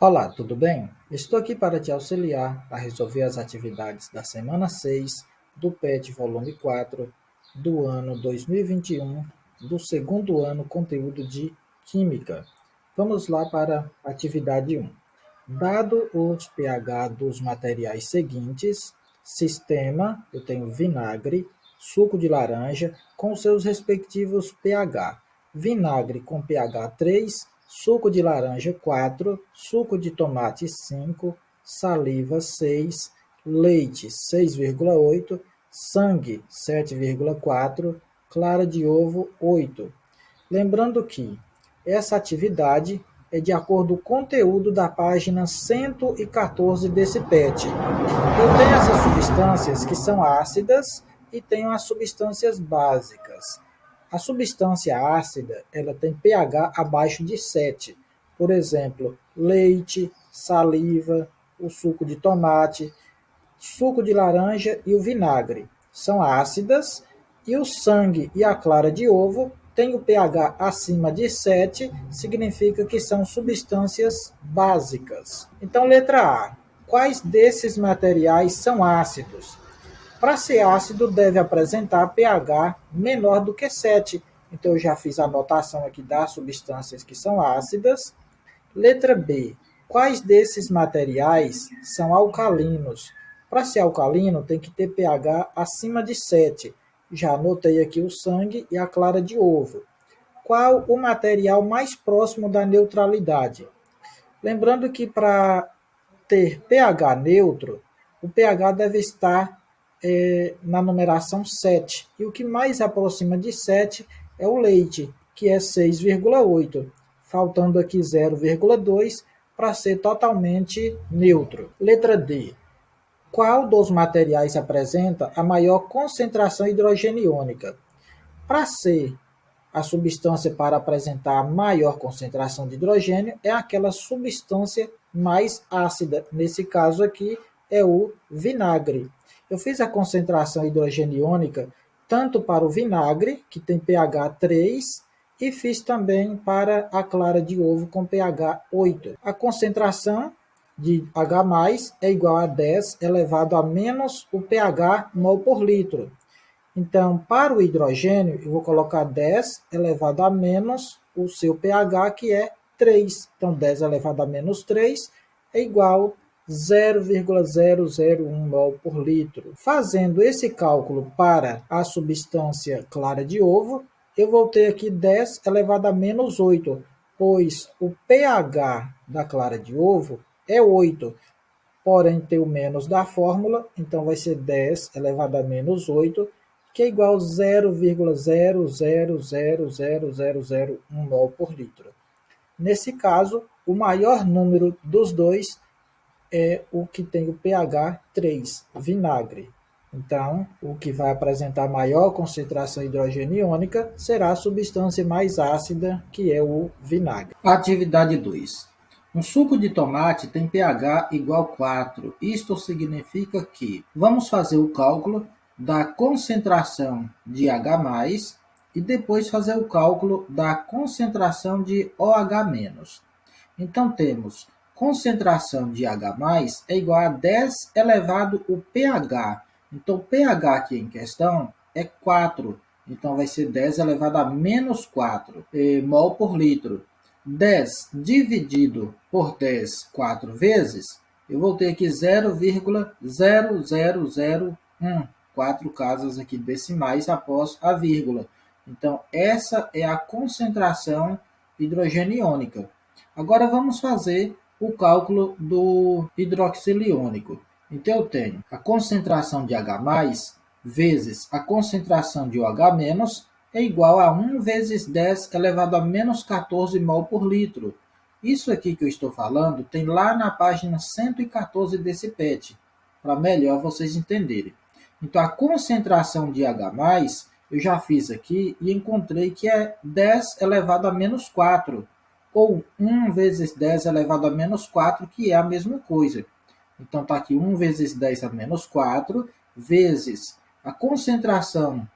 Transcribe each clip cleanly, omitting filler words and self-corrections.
Olá, tudo bem? Estou aqui para te auxiliar a resolver as atividades da semana 6 do PET volume 4 do ano 2021, do segundo ano conteúdo de Química. Vamos lá para a atividade 1. Dado os pH dos materiais seguintes, sistema, eu tenho vinagre, suco de laranja, com seus respectivos pH. Vinagre com pH 3, suco de laranja 4, suco de tomate 5, saliva 6, leite 6,8, sangue 7,4, clara de ovo 8. Lembrando que essa atividade é de acordo com o conteúdo da página 114 desse PET. Eu tenho essas substâncias que são ácidas e tenho as substâncias básicas. A substância ácida, ela tem pH abaixo de 7. Por exemplo, leite, saliva, o suco de tomate, suco de laranja e o vinagre. São ácidas e o sangue e a clara de ovo têm o pH acima de 7, significa que são substâncias básicas. Então, letra A. Quais desses materiais são ácidos? Para ser ácido, deve apresentar pH menor do que 7. Então, eu já fiz a anotação aqui das substâncias que são ácidas. Letra B. Quais desses materiais são alcalinos? Para ser alcalino, tem que ter pH acima de 7. Já anotei aqui o sangue e a clara de ovo. Qual o material mais próximo da neutralidade? Lembrando que para ter pH neutro, o pH deve estar na numeração 7. E o que mais aproxima de 7 é o leite, que é 6,8, faltando aqui 0,2 para ser totalmente neutro. Letra D. Qual dos materiais apresenta a maior concentração hidrogeniônica? Para ser a substância para apresentar maior concentração de hidrogênio é aquela substância mais ácida. Nesse caso aqui é o vinagre. Eu fiz a concentração hidrogeniônica tanto para o vinagre, que tem pH 3, e fiz também para a clara de ovo com pH 8. A concentração de H+, é igual a 10 elevado a menos o pH mol por litro. Então, para o hidrogênio, eu vou colocar 10 elevado a menos o seu pH, que é 3. Então, 10 elevado a menos 3 é igual a 0,001 mol por litro. Fazendo esse cálculo para a substância clara de ovo, eu vou ter aqui 10 elevado a menos 8, pois o pH da clara de ovo é 8. Porém, tem o menos da fórmula, então vai ser 10 elevado a menos 8, que é igual a 0,000001 mol por litro. Nesse caso, o maior número dos dois é o que tem o pH 3, vinagre. Então, o que vai apresentar maior concentração hidrogeniônica será a substância mais ácida, que é o vinagre. Atividade 2. Um suco de tomate tem pH igual a 4. Isto significa que vamos fazer o cálculo da concentração de H+, e depois fazer o cálculo da concentração de OH-. Então, temos concentração de H+, é igual a 10 elevado o pH. Então, o pH aqui em questão é 4. Então, vai ser 10 elevado a menos 4 mol por litro. 10 dividido por 10 4 vezes, eu vou ter aqui 0,0001, 4 casas aqui decimais após a vírgula. Então, essa é a concentração hidrogeniônica. Agora, vamos fazer o cálculo do hidroxilo iônico. Então, eu tenho a concentração de H+, vezes a concentração de OH- é igual a 1 vezes 10 elevado a menos 14 mol por litro. Isso aqui que eu estou falando tem lá na página 114 desse PET, para melhor vocês entenderem. Então, a concentração de H+, eu já fiz aqui e encontrei que é 10 elevado a menos 4, ou 1 vezes 10 elevado a menos 4, que é a mesma coisa. Então, está aqui 1 vezes 10 a menos 4, vezes a concentração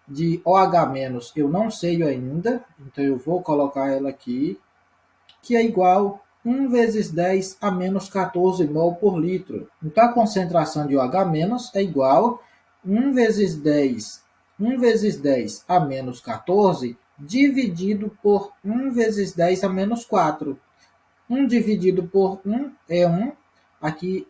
de OH- eu não sei ainda, então eu vou colocar ela aqui, que é igual 1 vezes 10 a menos 14 mol por litro. Então, a concentração de OH- é igual a 1 vezes 10 a menos 14 dividido por 1 vezes 10 a menos 4. 1 dividido por 1 é 1. Aqui,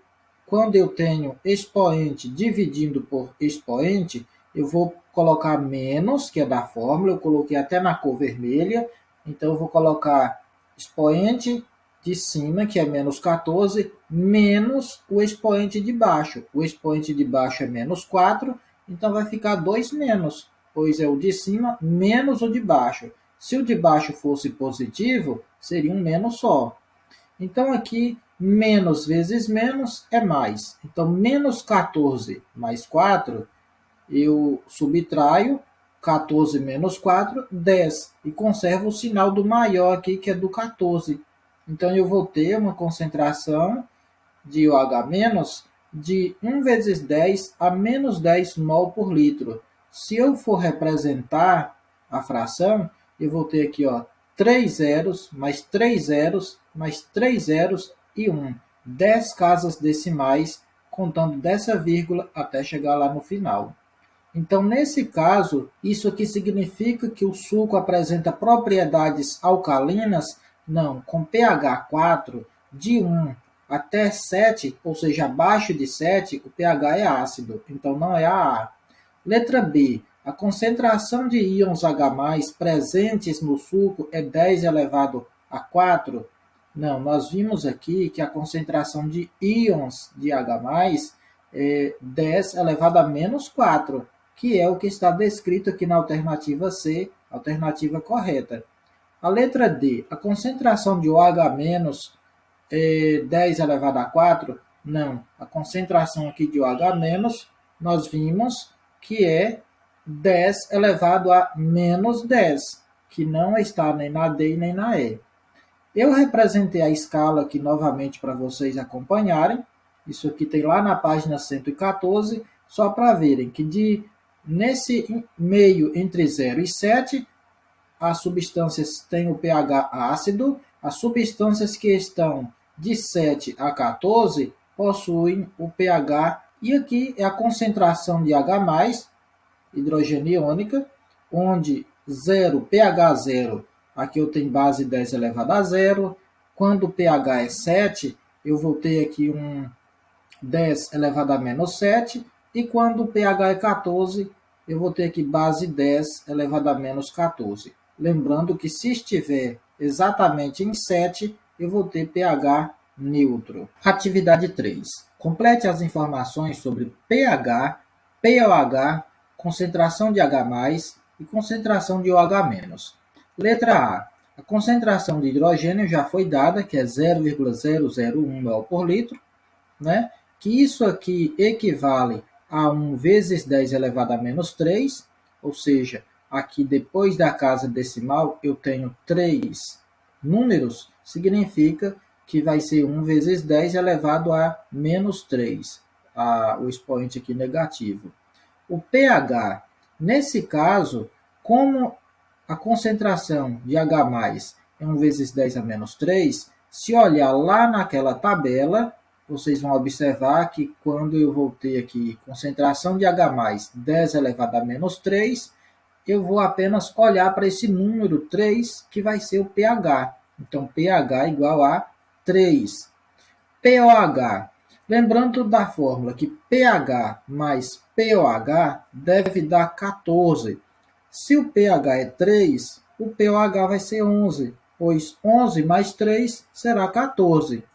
quando eu tenho expoente dividindo por expoente, eu vou colocar menos, que é da fórmula, eu coloquei até na cor vermelha, então eu vou colocar expoente de cima, que é menos 14, menos o expoente de baixo. O expoente de baixo é menos 4, então vai ficar 2 menos, pois é o de cima menos o de baixo. Se o de baixo fosse positivo, seria um menos só. Então, aqui, menos vezes menos é mais. Então, menos 14 mais 4, eu subtraio 14 menos 4, 10. E conservo o sinal do maior aqui, que é do 14. Então, eu vou ter uma concentração de OH- de 1 vezes 10 a menos 10 mol por litro. Se eu for representar a fração, eu vou ter aqui, ó, 3 zeros, mais 3 zeros, mais 3 zeros e 1. 10 casas decimais, contando dessa vírgula até chegar lá no final. Então, nesse caso, isso aqui significa que o suco apresenta propriedades alcalinas? Não, com pH 4, de 1 até 7, ou seja, abaixo de 7, o pH é ácido, então não é AA. Letra B. A concentração de íons H+, presentes no suco é 10 elevado a 4? Não, nós vimos aqui que a concentração de íons de H+, é 10 elevado a menos 4, que é o que está descrito aqui na alternativa C, alternativa correta. A letra D. A concentração de OH- é 10 elevado a 4? Não. A concentração aqui de OH- nós vimos que é 10 elevado a menos 10, que não está nem na D nem na E. Eu representei a escala aqui novamente para vocês acompanharem. Isso aqui tem lá na página 114, só para verem que nesse meio entre 0 e 7, as substâncias têm o pH ácido, as substâncias que estão de 7 a 14 possuem o pH, e aqui é a concentração de H+, hidrogênio iônica, onde 0, pH 0, aqui eu tenho base 10 elevado a 0, quando o pH é 7, eu vou ter aqui um 10 elevado a menos 7, e quando o pH é 14, eu vou ter aqui base 10 elevado a menos 14. Lembrando que se estiver exatamente em 7, eu vou ter pH neutro. Atividade 3. Complete as informações sobre pH, pOH, concentração de H+, e concentração de OH-. Letra A. A concentração de hidrogênio já foi dada, que é 0,001 mol por litro, né? Que isso aqui equivale a 1 vezes 10 elevado a menos 3, ou seja, aqui depois da casa decimal eu tenho 3 números, significa que vai ser 1 vezes 10 elevado a menos 3, o expoente aqui negativo. O pH, nesse caso, como a concentração de H+ é 1 vezes 10 a menos 3, se olhar lá naquela tabela, vocês vão observar que quando eu vou ter aqui concentração de H+, 10 elevado a menos 3, eu vou apenas olhar para esse número 3, que vai ser o pH. Então, pH igual a 3. pOH. Lembrando da fórmula que pH mais pOH deve dar 14. Se o pH é 3, o pOH vai ser 11, pois 11 mais 3 será 14.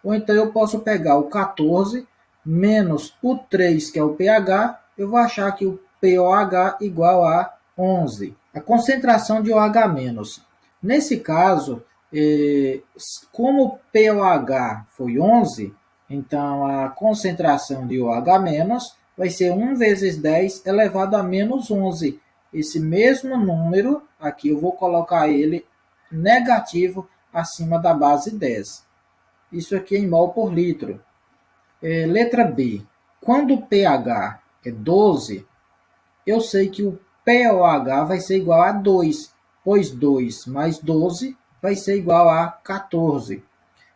Ou então eu posso pegar o 14 menos o 3, que é o pH, eu vou achar que o pOH igual a 11. A concentração de OH-. Nesse caso, como o pOH foi 11, então a concentração de OH- vai ser 1 vezes 10 elevado a menos 11. Esse mesmo número, aqui eu vou colocar ele negativo acima da base 10. Isso aqui é em mol por litro. Letra B. Quando o pH é 12, eu sei que o pOH vai ser igual a 2, pois 2 mais 12 vai ser igual a 14.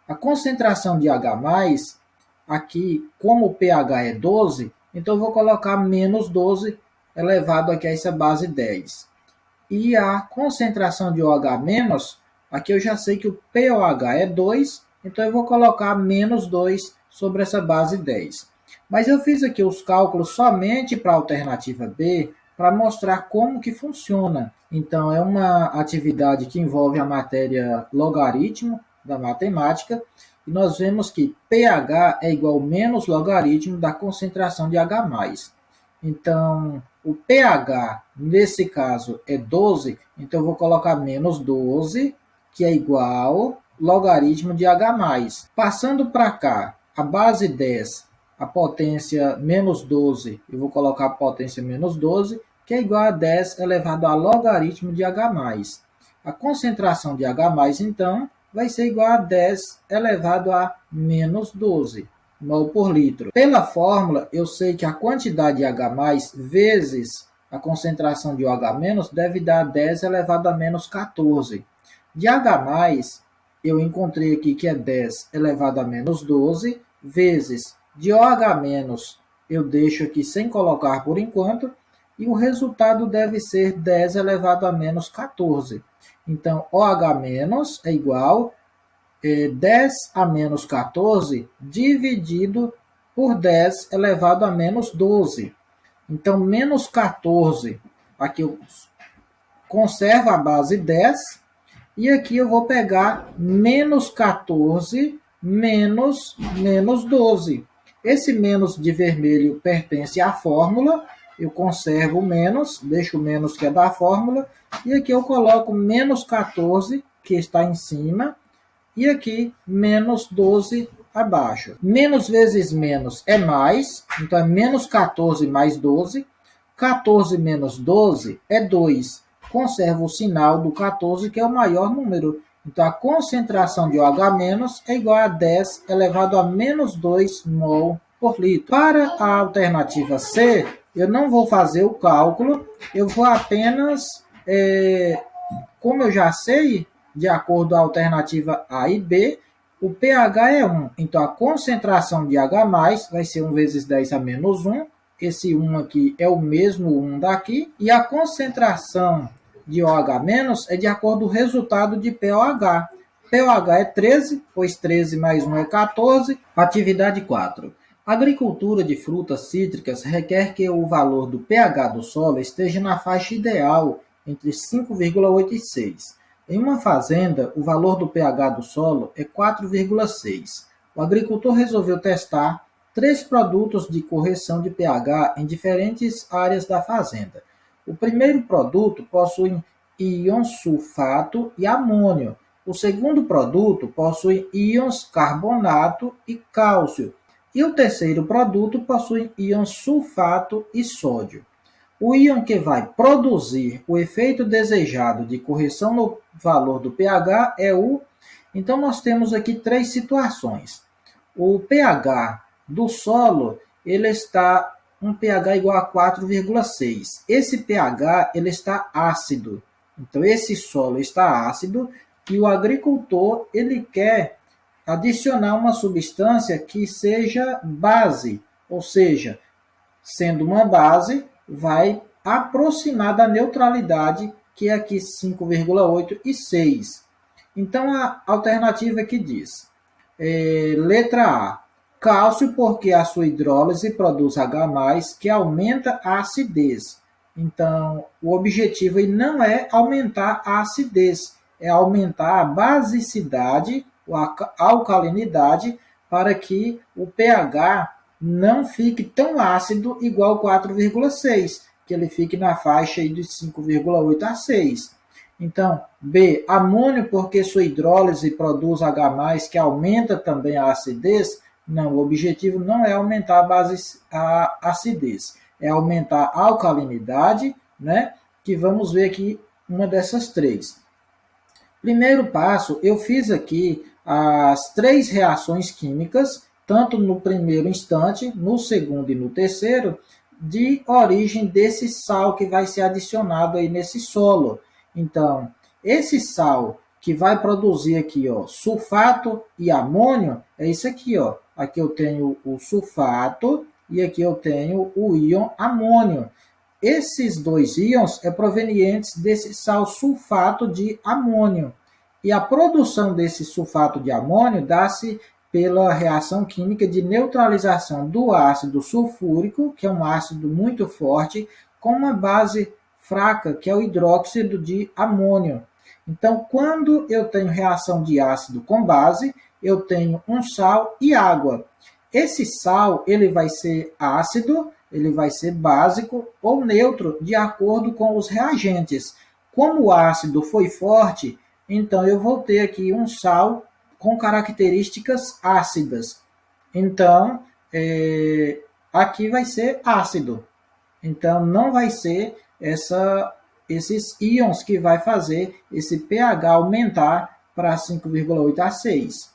A concentração de H+, aqui, como o pH é 12, então eu vou colocar menos 12 elevado aqui a essa base 10. E a concentração de OH-, aqui eu já sei que o pOH é 2, então eu vou colocar menos 2 sobre essa base 10. Mas eu fiz aqui os cálculos somente para a alternativa B, para mostrar como que funciona. Então, é uma atividade que envolve a matéria logaritmo da matemática, e nós vemos que pH é igual ao menos logaritmo da concentração de H+. Então, o pH, nesse caso, é 12, então eu vou colocar menos 12, que é igual logaritmo de H+. Passando para cá, a base 10, a potência menos 12, eu vou colocar a potência menos 12, que é igual a 10 elevado a logaritmo de H+. A concentração de H+, então, vai ser igual a 10 elevado a menos 12 mol por litro. Pela fórmula, eu sei que a quantidade de H+, vezes a concentração de OH- deve dar 10 elevado a menos 14. De H+, eu encontrei aqui que é 10 elevado a menos 12, vezes de OH-, eu deixo aqui sem colocar por enquanto, e o resultado deve ser 10 elevado a menos 14. Então, OH- é igual 10 a menos 14 dividido por 10 elevado a menos 12. Então, menos 14, aqui eu conservo a base 10, e aqui eu vou pegar menos 14 menos 12. Esse menos de vermelho pertence à fórmula, eu conservo o menos, deixo o menos que é da fórmula, e aqui eu coloco menos 14, que está em cima, e aqui menos 12 abaixo. Menos vezes menos é mais, então é menos 14 mais 12. 14 menos 12 é 2. Conservo o sinal do 14, que é o maior número. Então, a concentração de OH- é igual a 10 elevado a menos 2 mol por litro. Para a alternativa C, eu não vou fazer o cálculo, eu vou apenas, como eu já sei, de acordo com a alternativa A e B, o pH é 1. Então, a concentração de H+, vai ser 1 vezes 10 a menos 1. Esse 1 aqui é o mesmo 1 daqui. E a concentração de OH- é de acordo com o resultado de pOH. pOH é 13, pois 13 mais 1 é 14. Atividade 4. A agricultura de frutas cítricas requer que o valor do pH do solo esteja na faixa ideal, entre 5,8 e 6. Em uma fazenda, o valor do pH do solo é 4,6. O agricultor resolveu testar 3 produtos de correção de pH em diferentes áreas da fazenda. O primeiro produto possui íons sulfato e amônio. O segundo produto possui íons carbonato e cálcio. E o terceiro produto possui íons sulfato e sódio. O íon que vai produzir o efeito desejado de correção no valor do pH é o... Então, nós temos aqui 3 situações. O pH do solo, ele está um pH igual a 4,6. Esse pH, ele está ácido. Então, esse solo está ácido e o agricultor, ele quer adicionar uma substância que seja base, ou seja, sendo uma base, vai aproximar da neutralidade, que é aqui 5,8 e 6. Então, a alternativa que diz, letra A, cálcio, porque a sua hidrólise produz H+, que aumenta a acidez. Então, o objetivo aí não é aumentar a acidez, é aumentar a basicidade, a alcalinidade, para que o pH não fique tão ácido igual 4,6, que ele fique na faixa aí de 5,8 a 6. Então, B, amônio, porque sua hidrólise produz H+, que aumenta também a acidez. Não, o objetivo não é aumentar a acidez, é aumentar a alcalinidade, né? Que vamos ver aqui uma dessas 3. Primeiro passo, eu fiz aqui as 3 reações químicas, tanto no primeiro instante, no segundo e no terceiro, de origem desse sal que vai ser adicionado aí nesse solo. Então, esse sal que vai produzir aqui, ó, sulfato e amônio, é isso aqui, ó. Aqui eu tenho o sulfato e aqui eu tenho o íon amônio. Esses dois íons é provenientes desse sal sulfato de amônio. E a produção desse sulfato de amônio dá-se pela reação química de neutralização do ácido sulfúrico, que é um ácido muito forte, com uma base fraca, que é o hidróxido de amônio. Então, quando eu tenho reação de ácido com base, eu tenho um sal e água. Esse sal ele vai ser ácido, ele vai ser básico ou neutro, de acordo com os reagentes. Como o ácido foi forte, então eu vou ter aqui um sal com características ácidas. Então, aqui vai ser ácido. Então, não vai ser esses íons que vai fazer esse pH aumentar para 5,8 a 6.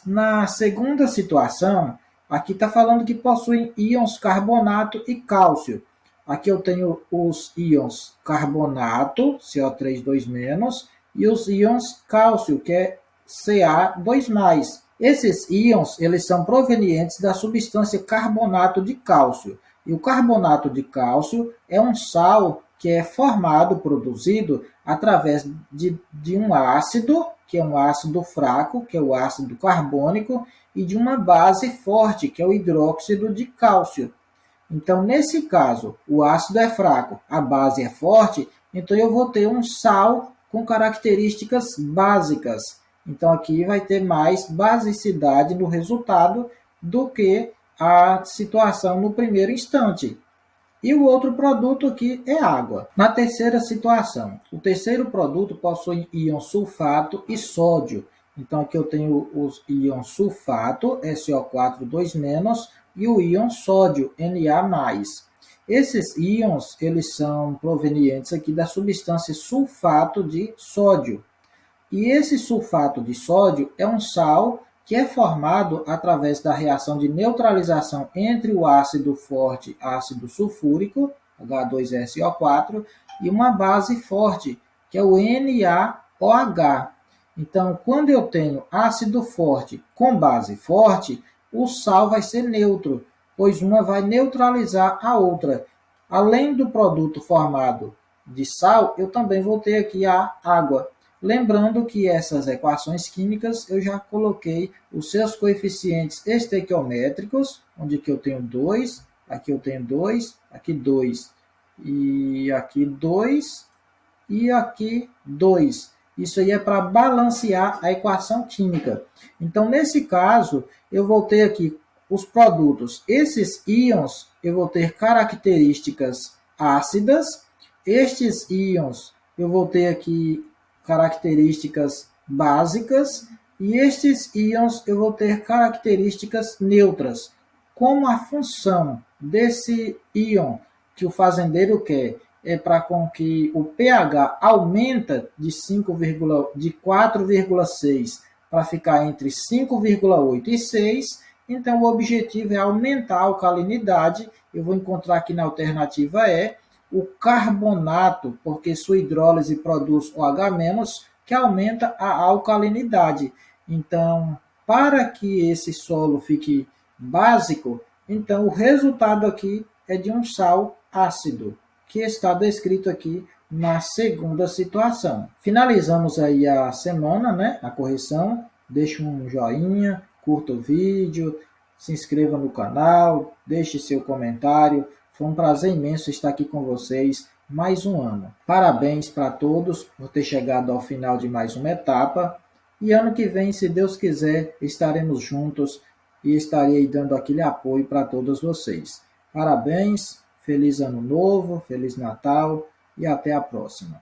Na segunda situação, aqui está falando que possuem íons carbonato e cálcio. Aqui eu tenho os íons carbonato, CO3 2-, e os íons cálcio, que é Ca2+. Esses íons eles são provenientes da substância carbonato de cálcio. E o carbonato de cálcio é um sal que é formado, produzido, através de um ácido, que é um ácido fraco, que é o ácido carbônico, e de uma base forte, que é o hidróxido de cálcio. Então, nesse caso, o ácido é fraco, a base é forte, então eu vou ter um sal com características básicas. Então, aqui vai ter mais basicidade no resultado do que a situação no primeiro instante. E o outro produto aqui é água. Na terceira situação, o terceiro produto possui íon sulfato e sódio. Então, aqui eu tenho os íon sulfato, SO4 2-, e o íon sódio, Na+. Esses íons, eles são provenientes aqui da substância sulfato de sódio. E esse sulfato de sódio é um sal que é formado através da reação de neutralização entre o ácido forte, ácido sulfúrico, H2SO4, e uma base forte, que é o NaOH. Então, quando eu tenho ácido forte com base forte, o sal vai ser neutro, pois uma vai neutralizar a outra. Além do produto formado de sal, eu também vou ter aqui a água. Lembrando que essas equações químicas eu já coloquei os seus coeficientes estequiométricos, onde que eu tenho 2, aqui eu tenho 2, aqui 2, e aqui 2, e aqui 2. Isso aí é para balancear a equação química. Então, nesse caso, eu vou ter aqui os produtos. Esses íons, eu vou ter características ácidas. Estes íons, eu vou ter aqui características básicas, e estes íons eu vou ter características neutras. Como a função desse íon que o fazendeiro quer é para com que o pH aumenta de 4,6 para ficar entre 5,8 e 6, então o objetivo é aumentar a alcalinidade. Eu vou encontrar aqui na alternativa E o carbonato, porque sua hidrólise produz OH-, que aumenta a alcalinidade. Então, para que esse solo fique básico, então o resultado aqui é de um sal ácido, que está descrito aqui na segunda situação. Finalizamos aí a semana, né? A correção. Deixe um joinha, curta o vídeo, se inscreva no canal, deixe seu comentário. Foi um prazer imenso estar aqui com vocês mais um ano. Parabéns para todos por ter chegado ao final de mais uma etapa. E ano que vem, se Deus quiser, estaremos juntos e estarei dando aquele apoio para todos vocês. Parabéns, feliz ano novo, feliz Natal e até a próxima.